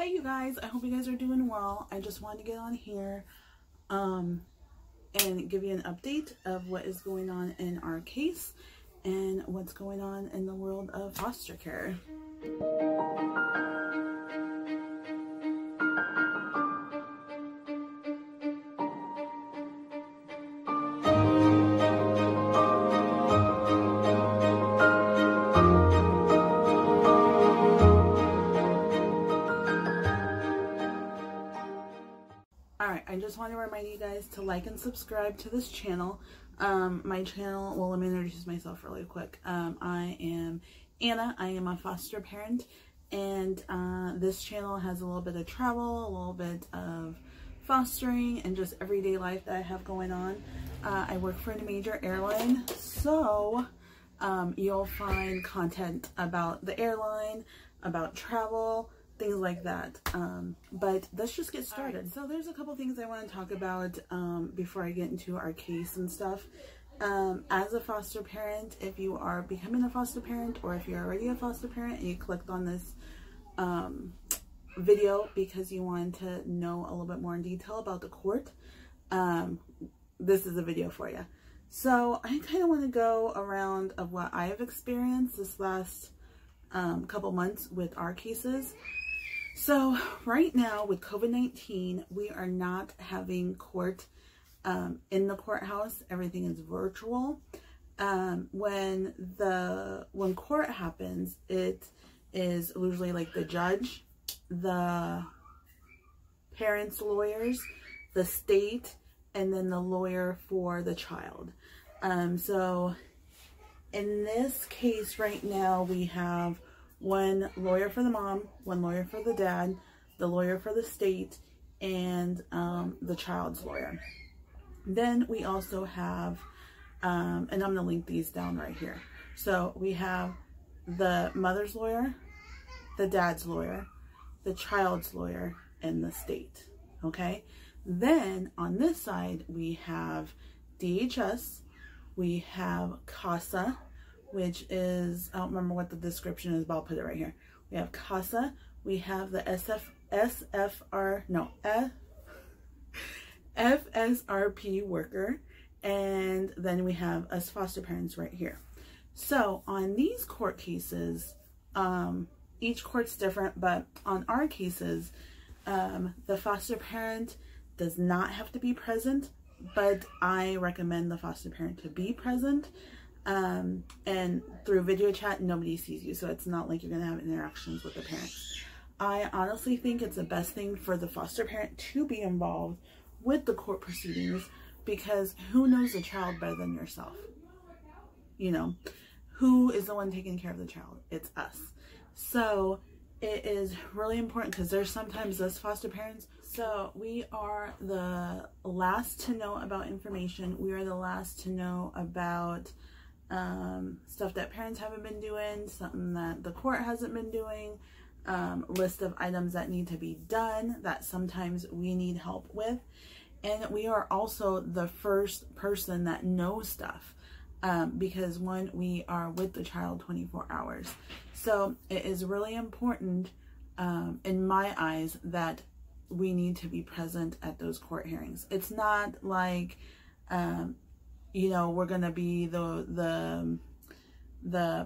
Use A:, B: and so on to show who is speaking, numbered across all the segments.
A: Hey you guys, I hope you guys are doing well. I just wanted to get on here and give you an update of what is going on in our case and what's going on in the world of foster care. Alright, I just want to remind you guys to like and subscribe to this channel. My channel, well, let me introduce myself really quick. I am Anna. I am a foster parent, and this channel has a little bit of travel, a little bit of fostering, and just everyday life that I have going on. I work for a major airline, so you'll find content about the airline, about travel, things like that. But let's just get started. Right. So there's a couple things I want to talk about before I get into our case and stuff. As a foster parent, if you are becoming a foster parent, or if you're already a foster parent and you clicked on this video because you want to know a little bit more in detail about the court, this is a video for you. So I kind of want to go around of what I have experienced this last couple months with our cases. So right now with COVID-19, we are not having court in the courthouse. Everything is virtual. When court happens, it is usually like the judge, the parents' lawyers, the state, and then the lawyer for the child. So in this case right now, we have one lawyer for the mom, one lawyer for the dad, the lawyer for the state, and the child's lawyer. Then we also have, and I'm going to link these down right here. So we have the mother's lawyer, the dad's lawyer, the child's lawyer, and the state. Okay. Then on this side, we have DHS, we have CASA, which is, I don't remember what the description is, but I'll put it right here. We have CASA, we have the FSRP worker, and then we have us foster parents right here. So on these court cases, each court's different, but on our cases, the foster parent does not have to be present, but I recommend the foster parent to be present. And through video chat, nobody sees you, so it's not like you're gonna have interactions with the parents. I honestly think it's the best thing for the foster parent to be involved with the court proceedings, because who knows the child better than yourself? You know, who is the one taking care of the child? It's us. So it is really important, because there's sometimes us foster parents, so we are the last to know about information. We are the last to know about stuff that parents haven't been doing, something that the court hasn't been doing, list of items that need to be done that sometimes we need help with. And we are also the first person that knows stuff, because one, we are with the child 24 hours. So it is really important, in my eyes, that we need to be present at those court hearings. It's not like, you know, we're gonna be the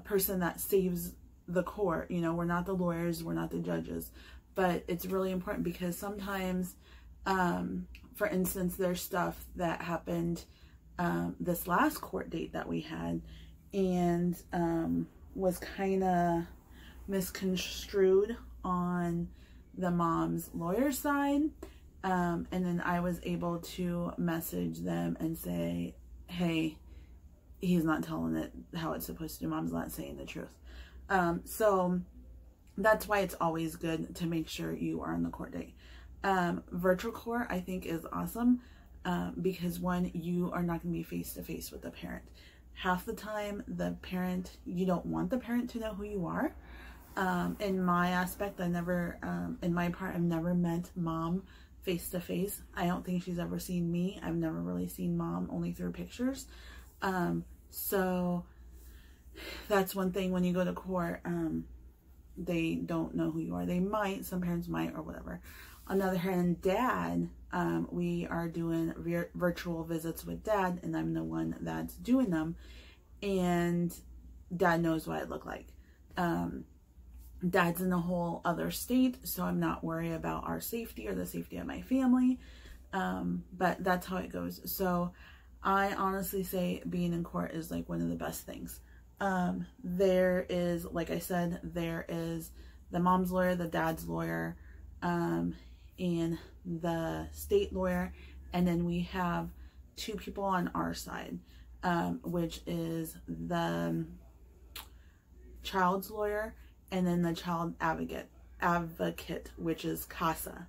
A: person that saves the court. You know, we're not the lawyers, we're not the judges, but it's really important because sometimes, for instance, there's stuff that happened this last court date that we had, and was kind of misconstrued on the mom's lawyer side, and then I was able to message them and say, hey, he's not telling it how it's supposed to do. Mom's not saying the truth. So that's why it's always good to make sure you are on the court date. Virtual court, I think, is awesome, because one, you are not going to be face to face with the parent. Half the time, the parent, you don't want the parent to know who you are. In my aspect, in my part, I've never met mom face to face. I don't think she's ever seen me. I've never really seen mom, only through pictures. So that's one thing when you go to court. they don't know who you are. They might, some parents might, or whatever. On the other hand, dad, we are doing virtual visits with dad, and I'm the one that's doing them, and dad knows what I look like. Dad's in a whole other state, so I'm not worried about our safety or the safety of my family, but that's how it goes. So I honestly say being in court is like one of the best things. There is, like I said, there is the mom's lawyer, the dad's lawyer, and the state lawyer, and then we have two people on our side, which is the child's lawyer and then the child advocate, which is CASA.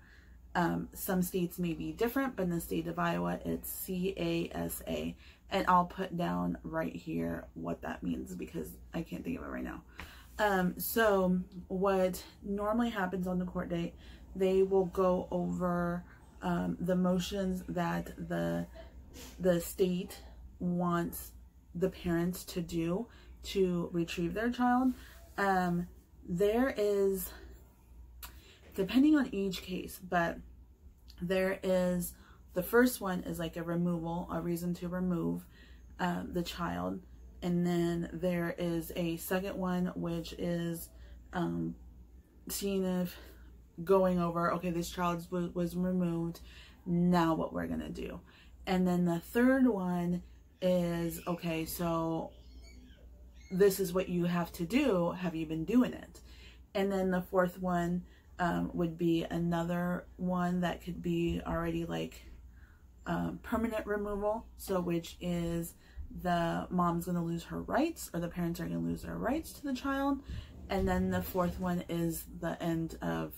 A: Some states may be different, but in the state of Iowa, it's CASA. And I'll put down right here what that means because I can't think of it right now. So what normally happens on the court date, they will go over the motions that the state wants the parents to do to retrieve their child. There is, depending on each case, but there is, the first one is like a removal, a reason to remove the child. And then there is a second one, which is seeing if, going over, okay, this child was removed, now what we're gonna do. And then the third one is, okay, so this is what you have to do, have you been doing it? And then the fourth one would be another one that could be already like permanent removal, so which is the mom's gonna lose her rights, or the parents are gonna lose their rights to the child. And then the fourth one is the end of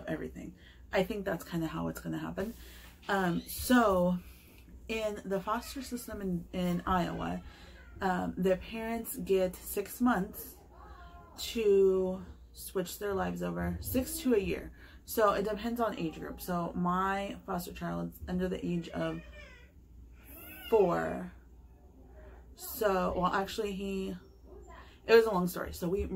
A: everything. I think that's kind of how it's going to happen. So in the foster system in Iowa, the parents get 6 months to switch their lives over, 6 to a year. So it depends on age group. So my foster child is under the age of 4. So, well, actually it was a long story. So we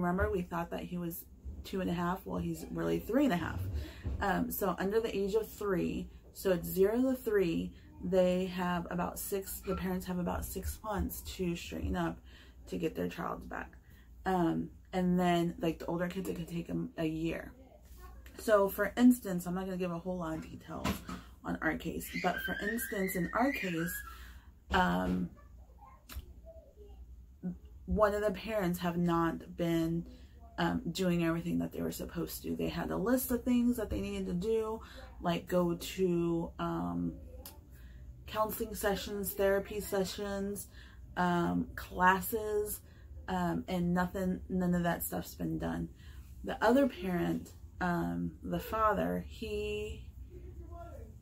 A: thought that he was 2.5. Well, he's really 3.5. So under the age of 3, so it's 0 to 3, they have about 6, the parents have about 6 months to straighten up to get their child back. And then like the older kids, it could take them a year. So for instance, I'm not going to give a whole lot of details on our case, but for instance, in our case, one of the parents have not been doing everything that they were supposed to. They had a list of things that they needed to do, like go to counseling sessions, therapy sessions, classes, and none of that stuff's been done. The other parent, the father, he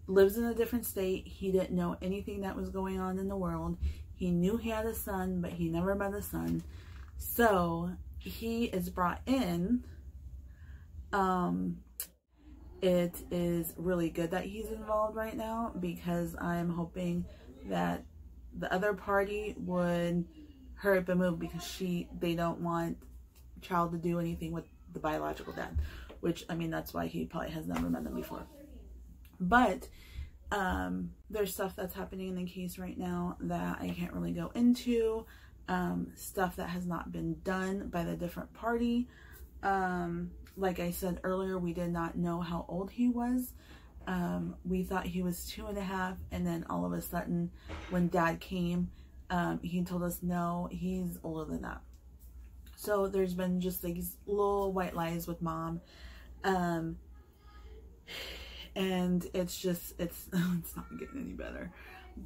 A: lives in a different state. He didn't know anything that was going on in the world. He knew he had a son, but he never met a son. So he is brought in. It is really good that he's involved right now, because I'm hoping that the other party would hurry up and move, because they don't want child to do anything with the biological dad, which, I mean, that's why he probably has never met them before. But there's stuff that's happening in the case right now that I can't really go into, stuff that has not been done by the different party. Like I said earlier, we did not know how old he was. We thought he was 2.5, and then all of a sudden when dad came, he told us no, he's older than that. So there's been just these little white lies with mom, and it's just, it's not getting any better.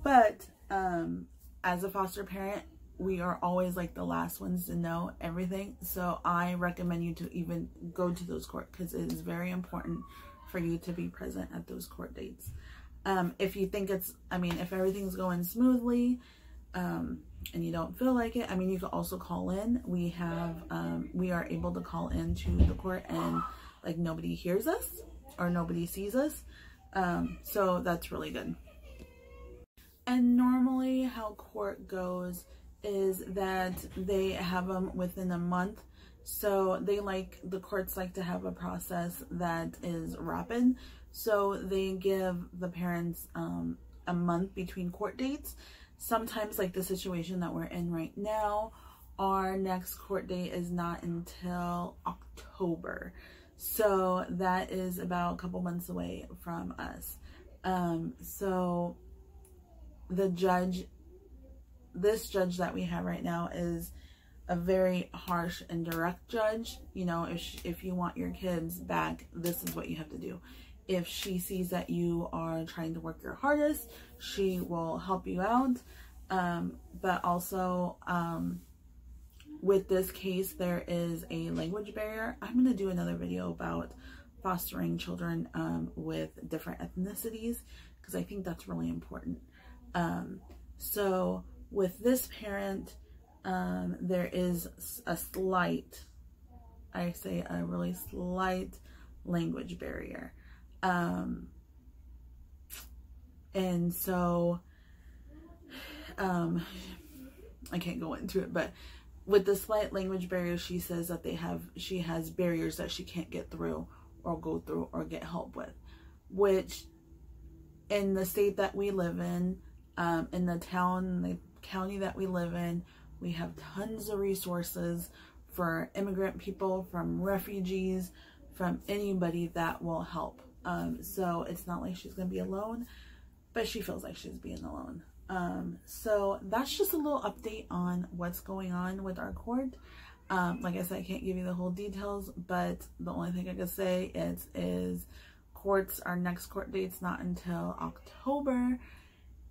A: But as a foster parent, we are always like the last ones to know everything. So I recommend you to even go to those court, because it is very important for you to be present at those court dates. If you think it's, I mean, if everything's going smoothly, and you don't feel like it, I mean, you can also call in. We have, we are able to call in to the court, and like nobody hears us or nobody sees us. So that's really good. And normally how court goes is that they have them within a month So the courts like to have a process that is rapid. So they give the parents a month between court dates. Sometimes, like the situation that we're in right now, our next court date is not until October. So that is about a couple months away from us. So the judge, this judge that we have right now is a very harsh and direct judge. You know, if you want your kids back, this is what you have to do. If she sees that you are trying to work your hardest, she will help you out. But also, with this case, there is a language barrier. I'm going to do another video about fostering children with different ethnicities, because I think that's really important. So with this parent, there is a slight, I say a really slight language barrier. And so, I can't go into it, but with the slight language barrier, she says that she has barriers that she can't get through or go through or get help with, which in the state that we live in the county that we live in, we have tons of resources for immigrant people, from refugees, from anybody that will help. So it's not like she's going to be alone, but she feels like she's being alone. So that's just a little update on what's going on with our court. Like I said, I can't give you the whole details, but the only thing I can say is our next court date's not until October,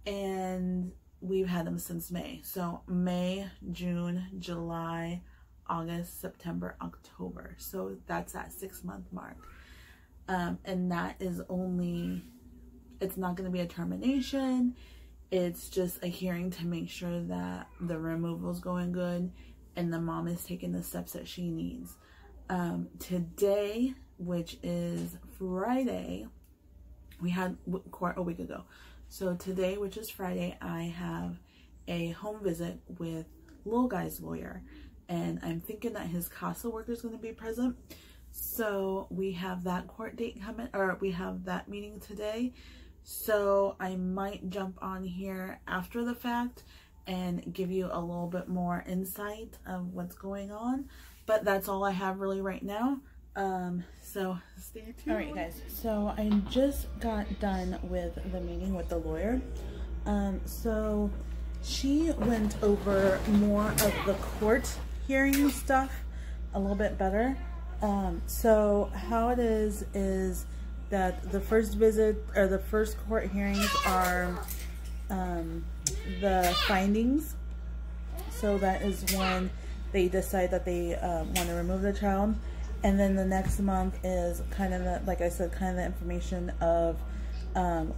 A: and we've had them since May. So May, June, July, August, September, October. So that's that 6-month mark. And that is only, it's not going to be a termination. It's just a hearing to make sure that the removal is going good and the mom is taking the steps that she needs. Today, which is Friday, we had court a week ago. So today, which is Friday, I have a home visit with little guy's lawyer, and I'm thinking that his CASA worker is going to be present. So we have that court date coming, or we have that meeting today. So I might jump on here after the fact and give you a little bit more insight of what's going on. But that's all I have really right now. So stay tuned. All right, guys. So I just got done with the meeting with the lawyer. So she went over more of the court hearing stuff a little bit better. So how it is that the first visit, or the first court hearings, are the findings. So that is when they decide that they want to remove the child. And then the next month is kind of the, like I said, kind of the information of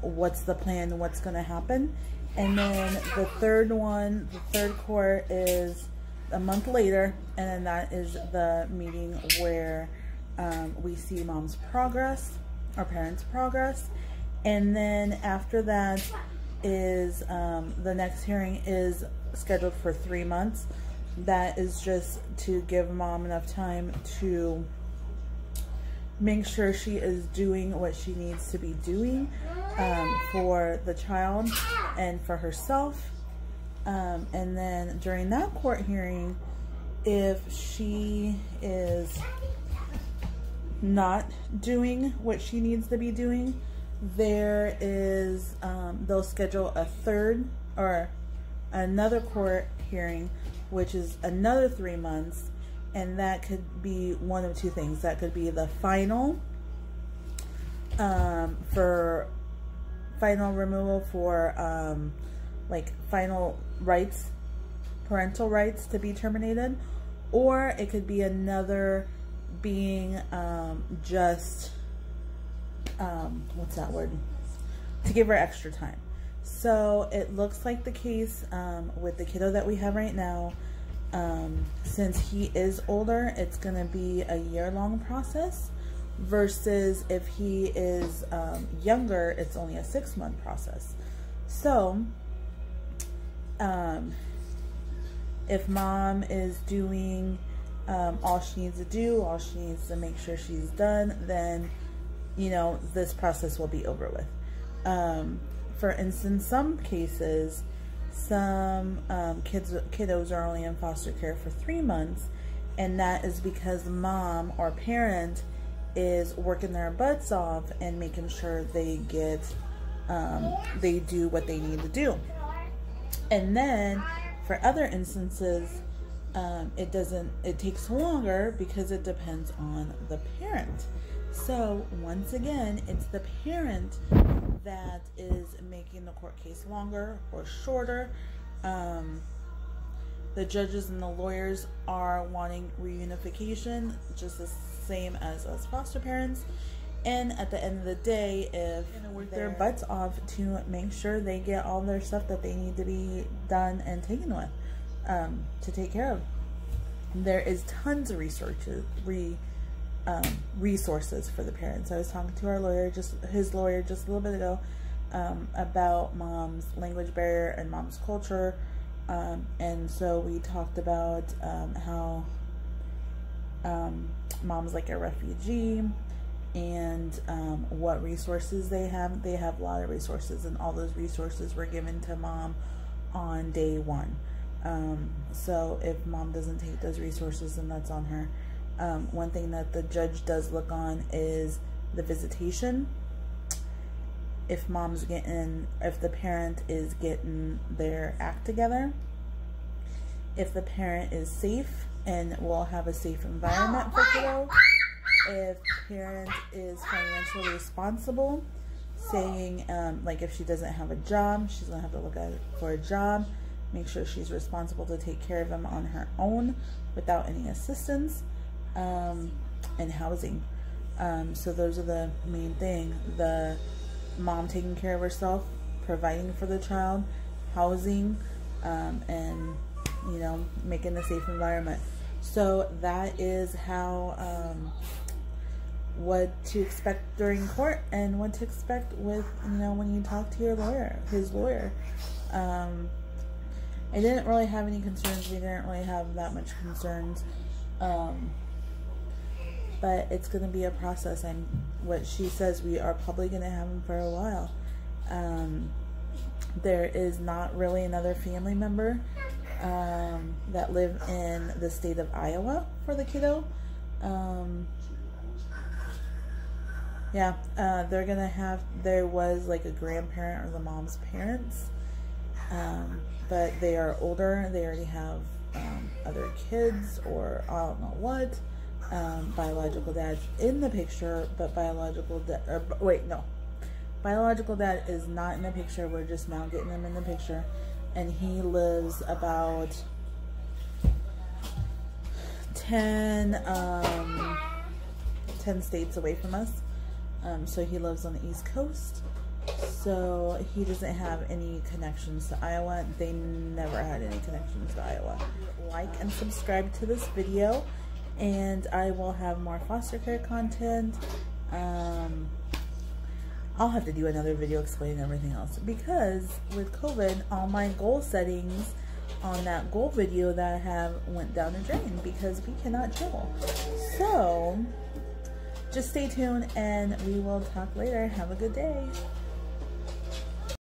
A: what's the plan, what's going to happen. And then the third one, the third court, is a month later, and then that is the meeting where we see mom's progress, our parents' progress. And then after that is the next hearing is scheduled for 3 months. That is just to give mom enough time to make sure she is doing what she needs to be doing for the child and for herself. And then during that court hearing, if she is not doing what she needs to be doing, there is they'll schedule a third or another court hearing, which is another 3 months, and that could be one of two things. That could be the final for final removal for like final rights, parental rights to be terminated, or it could be another being just what's that word, to give her extra time. So it looks like the case with the kiddo that we have right now, since he is older, it's going to be a year-long process, versus if he is younger, it's only a 6-month process. So if mom is doing all she needs to do, all she needs to make sure she's done, then, you know, this process will be over with. For instance, some cases, some kiddos are only in foster care for 3 months, and that is because mom or parent is working their butts off and making sure they get, they do what they need to do. And then for other instances, it takes longer because it depends on the parent. So once again, it's the parent that is making the court case longer or shorter. The judges and the lawyers are wanting reunification, just the same as us foster parents. And at the end of the day, if they work their butts off to make sure they get all their stuff that they need to be done and taken with, to take care of. There is tons of resources for the parents. I was talking to our lawyer, his lawyer, just a little bit ago, about mom's language barrier and mom's culture. And so we talked about how mom's like a refugee, and what resources they have. They have a lot of resources, and all those resources were given to mom on day one. So if mom doesn't take those resources, then that's on her. One thing that the judge does look on is the visitation. If the parent is getting their act together, if the parent is safe and will have a safe environment for kiddo, if parent is financially responsible, saying like if she doesn't have a job, she's gonna have to look for a job, make sure she's responsible to take care of them on her own without any assistance, and housing. So those are the main thing. The mom taking care of herself, providing for the child, housing, and, you know, making a safe environment. So that is how, what to expect during court, and what to expect with, you know, when you talk to your lawyer, his lawyer. I didn't really have any concerns. We didn't really have that much concerns. But it's going to be a process, and what she says, we are probably going to have him for a while. There is not really another family member that live in the state of Iowa for the kiddo. Yeah, they're going to have, there was like a grandparent or the mom's parents, but they are older. They already have other kids, or I don't know what. Biological dad's in the picture, but biological dad is not in the picture. We're just now getting him in the picture, and he lives about 10 states away from us. So he lives on the East Coast, so he doesn't have any connections to Iowa. They never had any connections to Iowa. Like and subscribe to this video, and I will have more foster care content. I'll have to do another video explaining everything else, because with COVID, all my goal settings on that goal video that I have went down the drain because we cannot travel. So just stay tuned, and we will talk later. Have a good day.